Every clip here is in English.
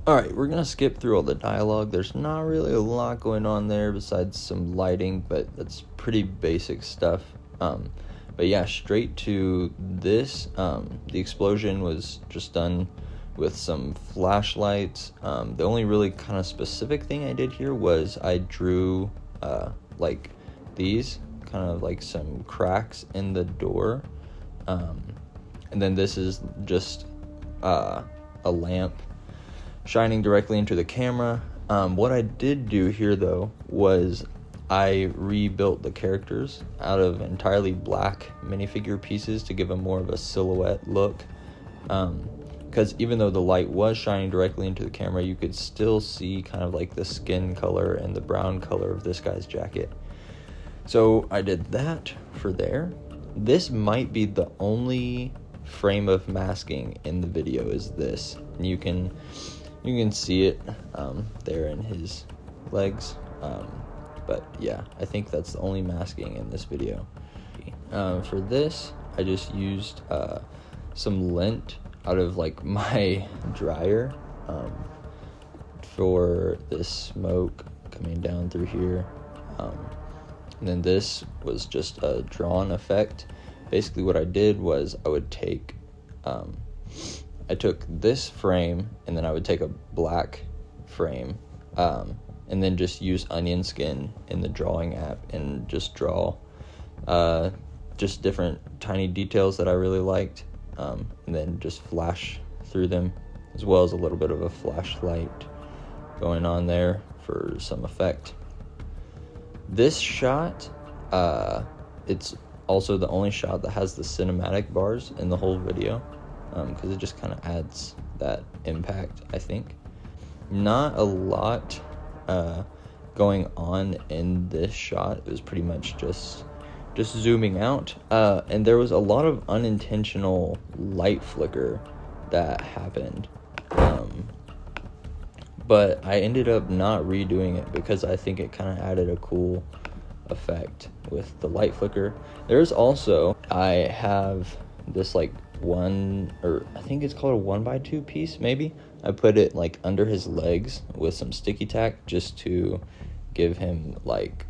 Alright, we're gonna skip through all the dialogue. There's not really a lot going on there besides some lighting, but that's pretty basic stuff. But yeah, straight to this. The explosion was just done with some flashlights. The only really kind of specific thing I did here was I drew like these, kind of like some cracks in the door. And then this is just a lamp shining directly into the camera. What I did do here though was I rebuilt the characters out of entirely black minifigure pieces to give them more of a silhouette look, because even though the light was shining directly into the camera, you could still see kind of like the skin color and the brown color of this guy's jacket. So I did that for there. This might be the only frame of masking in the video is this, and you can see it there in his legs, but yeah, I think that's the only masking in this video. For this, I just used some lint out of like my dryer for this smoke coming down through here, and then this was just a drawn effect. Basically what I did was I would take I took this frame and then I would take a black frame, and then just use onion skin in the drawing app and just draw just different tiny details that I really liked, and then just flash through them, as well as a little bit of a flashlight going on there for some effect. This shot, it's also the only shot that has the cinematic bars in the whole video, because it just kind of adds that impact, I think. Not a lot going on in this shot. It was pretty much just zooming out, and there was a lot of unintentional light flicker that happened, but I ended up not redoing it because I think it kind of added a cool effect with the light flicker. There's also, I have this like one, or I think it's called a 1x2 piece maybe. I put it like under his legs with some sticky tack just to give him like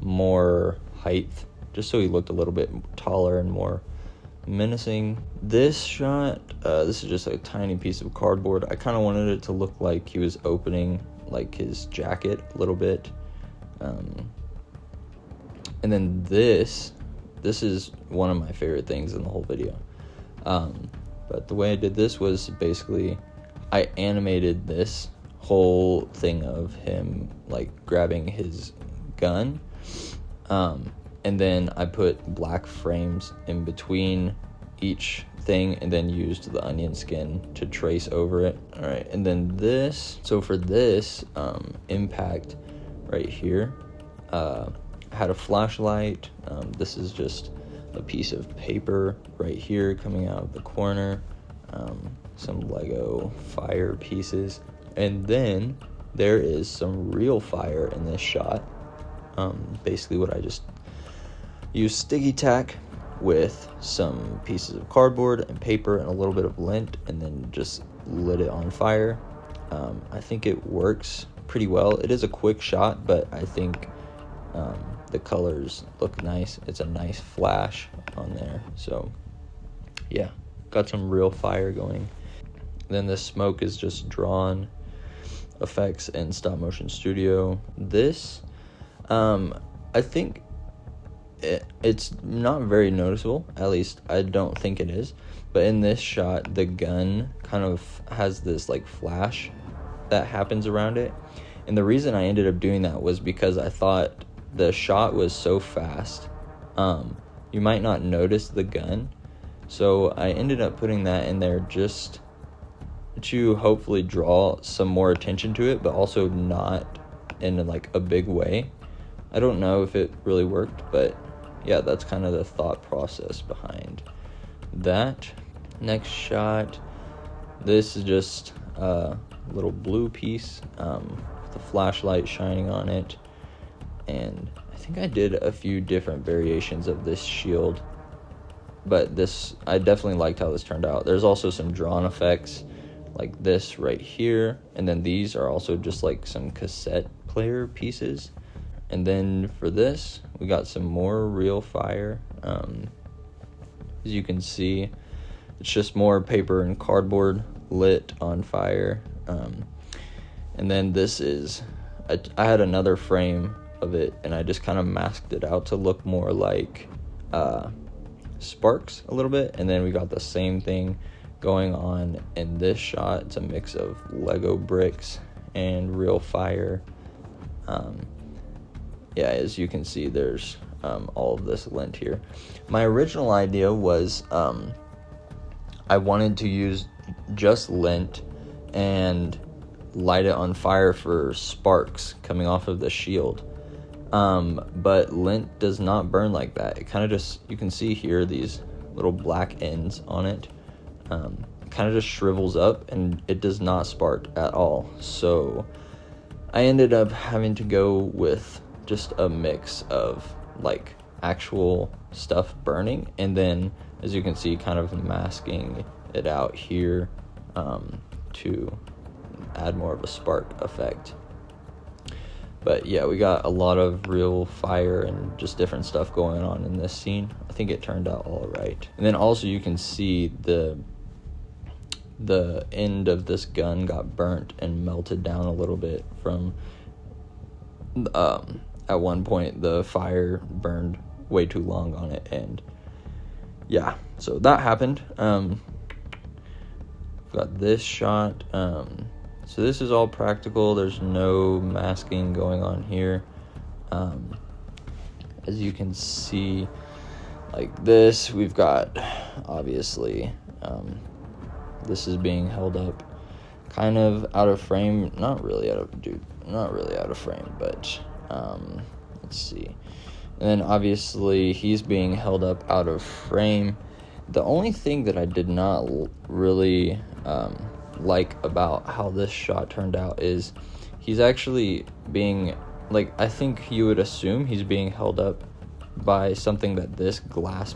more height, just so he looked a little bit taller and more menacing. This shot, this is just a tiny piece of cardboard. I kind of wanted it to look like he was opening like his jacket a little bit, and then this is one of my favorite things in the whole video. But the way I did this was basically I animated this whole thing of him like grabbing his gun, and then I put black frames in between each thing and then used the onion skin to trace over it. All right, and then this, so for this impact right here, I had a flashlight. This is just a piece of paper right here coming out of the corner, some Lego fire pieces, and then there is some real fire in this shot. Basically what I just used sticky tack with some pieces of cardboard and paper and a little bit of lint, and then just lit it on fire. I think it works pretty well. It is a quick shot, but I think the colors look nice. It's a nice flash on there. So yeah, got some real fire going. Then the smoke is just drawn effects in Stop Motion Studio. This, I think it's not very noticeable, at least I don't think it is, but in this shot the gun kind of has this like flash that happens around it, and the reason I ended up doing that was because I thought the shot was so fast, you might not notice the gun, so I ended up putting that in there just to hopefully draw some more attention to it, but also not in like a big way. I don't know if it really worked, but yeah, that's kind of the thought process behind that. Next shot, this is just a little blue piece with a flashlight shining on it, and I think I did a few different variations of this shield, but I definitely liked how this turned out. There's also some drawn effects like this right here, and then these are also just like some cassette player pieces. And then for this, we got some more real fire. As you can see, it's just more paper and cardboard lit on fire. And then this is, I had another frame of it, and I just kind of masked it out to look more like sparks a little bit. And then we got the same thing going on in this shot. It's a mix of Lego bricks and real fire. Yeah, as you can see, there's all of this lint here. My original idea was I wanted to use just lint and light it on fire for sparks coming off of the shield. But lint does not burn like that. It kind of just, you can see here these little black ends on it. It kind of just shrivels up and it does not spark at all. So I ended up having to go with just a mix of like actual stuff burning, and then as you can see, kind of masking it out here to add more of a spark effect. But yeah, we got a lot of real fire and just different stuff going on in this scene. I think it turned out all right. And then also you can see the end of this gun got burnt and melted down a little bit from at one point the fire burned way too long on it. And yeah, so that happened. Got this shot. So this is all practical. There's no masking going on here. As you can see, like this, we've got obviously this is being held up kind of out of frame. Not really out of frame, but let's see. And then obviously he's being held up out of frame. The only thing that I did not really like about how this shot turned out is he's actually being, like, I think you would assume he's being held up by something that this glass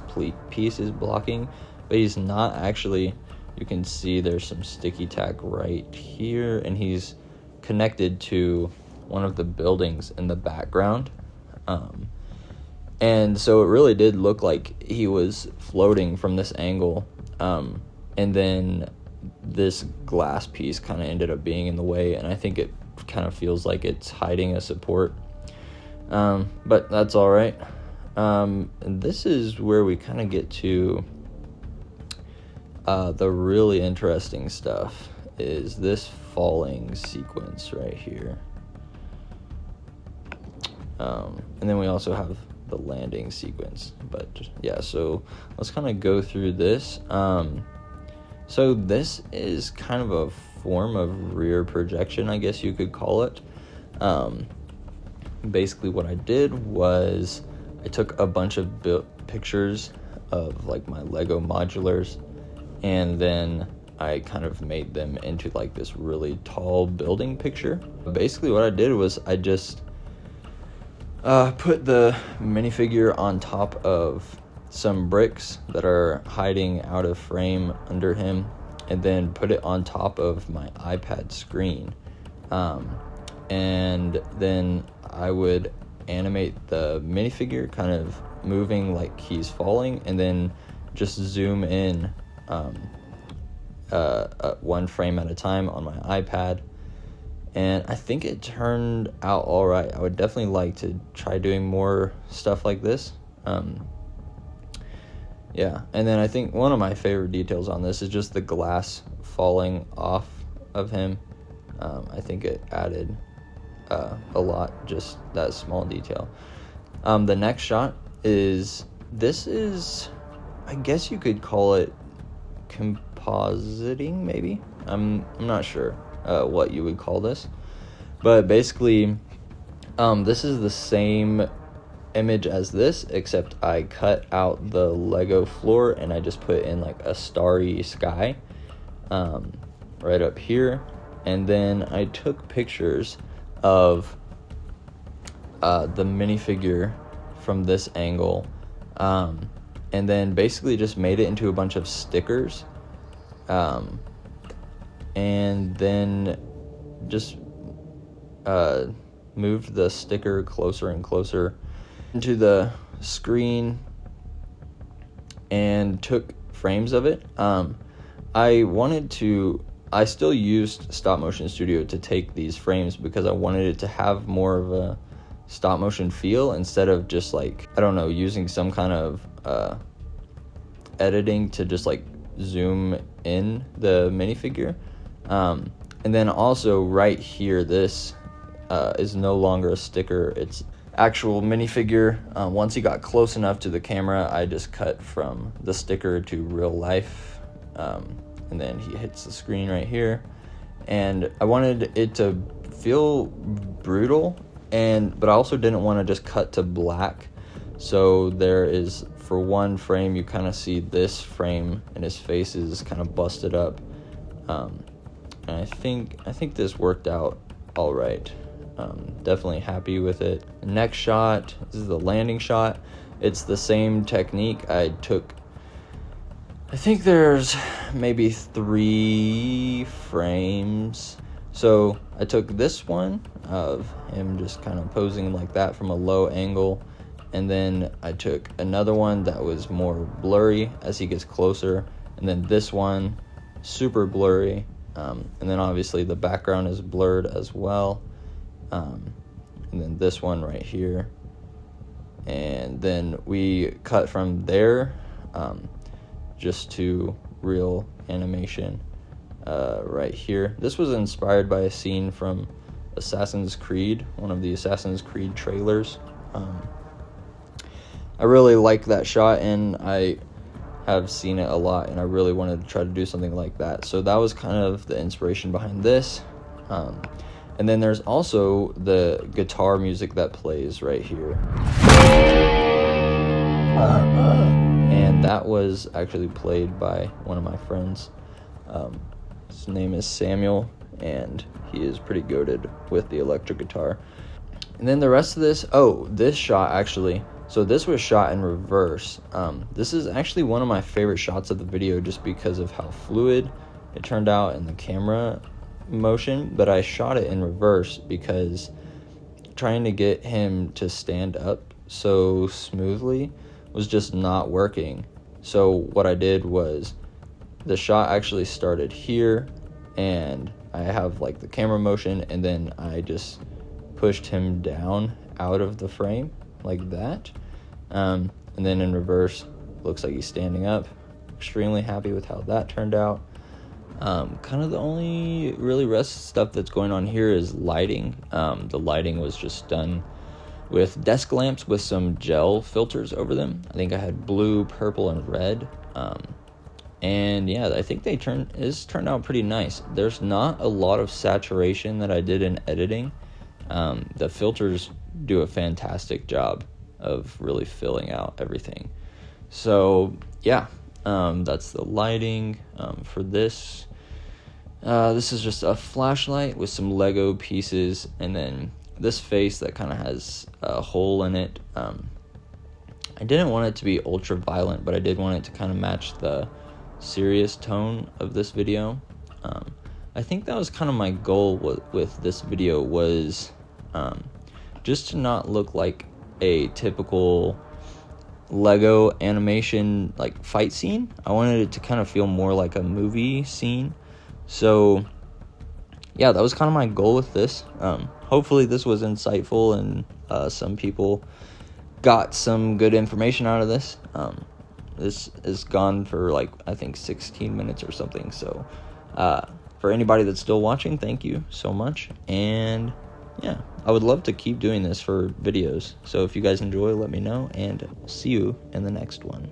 piece is blocking, but he's not actually. You can see there's some sticky tack right here, and he's connected to one of the buildings in the background. And so it really did look like he was floating from this angle. And then this glass piece kind of ended up being in the way, and I think it kind of feels like it's hiding a support. But that's all right. And this is where we kind of get to the really interesting stuff, is this falling sequence right here. And then we also have the landing sequence. But yeah, so let's kind of go through this. So this is kind of a form of rear projection, I guess you could call it. Basically what I did was I took a bunch of pictures of like my Lego modulars, and then I kind of made them into like this really tall building picture. Basically what I did was I just put the minifigure on top of some bricks that are hiding out of frame under him, and then put it on top of my iPad screen. And then I would animate the minifigure kind of moving like he's falling, and then just zoom in one frame at a time on my iPad. And I think it turned out all right. I would definitely like to try doing more stuff like this. Yeah, and then I think one of my favorite details on this is just the glass falling off of him. I think it added a lot, just that small detail. The next shot is, I guess you could call it compositing, maybe. I'm not sure what you would call this, but basically this is the same image as this, except I cut out the Lego floor and I just put in like a starry sky right up here, and then I took pictures of the minifigure from this angle, and then basically just made it into a bunch of stickers, and then just moved the sticker closer and closer into the screen and took frames of it. I still used Stop Motion Studio to take these frames because I wanted it to have more of a stop motion feel instead of just like, I don't know, using some kind of editing to just like zoom in the minifigure. And then also right here, this is no longer a sticker, it's actual minifigure. Once he got close enough to the camera, I just cut from the sticker to real life, and then he hits the screen right here. And I wanted it to feel brutal, but I also didn't want to just cut to black. So there is, for one frame, you kind of see this frame and his face is kind of busted up. And I think this worked out all right. Definitely happy with it. Next shot, this is the landing shot. It's the same technique. I think there's maybe 3 frames. So I took this one of him just kind of posing like that from a low angle, and then I took another one that was more blurry as he gets closer, and then this one super blurry, and then obviously the background is blurred as well, and then this one right here, and then we cut from there just to real animation right here. This was inspired by a scene from Assassin's Creed, one of the Assassin's Creed trailers. I really like that shot, and I have seen it a lot, and I really wanted to try to do something like that. So that was kind of the inspiration behind this. And then there's also the guitar music that plays right here. And that was actually played by one of my friends. His name is Samuel, and he is pretty goated with the electric guitar. And then the rest of this, this shot actually, so this was shot in reverse. This is actually one of my favorite shots of the video just because of how fluid it turned out in the camera motion, but I shot it in reverse because trying to get him to stand up so smoothly was just not working. So what I did was, the shot actually started here, and I have like the camera motion, and then I just pushed him down out of the frame like that, and then in reverse looks like he's standing up. Extremely happy with how that turned out. Kind of the only really rest stuff that's going on here is lighting. The lighting was just done with desk lamps with some gel filters over them. I think I had blue, purple, and red. And yeah, I think turned out pretty nice. There's not a lot of saturation that I did in editing. The filters do a fantastic job of really filling out everything. So yeah, that's the lighting for this. This is just a flashlight with some Lego pieces, and then this face that kind of has a hole in it. I didn't want it to be ultra violent, but I did want it to kind of match the serious tone of this video. I think that was kind of my goal with this video, was just to not look like a typical Lego animation like fight scene. I wanted it to kind of feel more like a movie scene. So yeah, that was kind of my goal with this. Hopefully this was insightful, and some people got some good information out of this. This is gone for like, I think 16 minutes or something. So for anybody that's still watching, thank you so much. And yeah, I would love to keep doing this for videos. So if you guys enjoy, let me know, and I'll see you in the next one.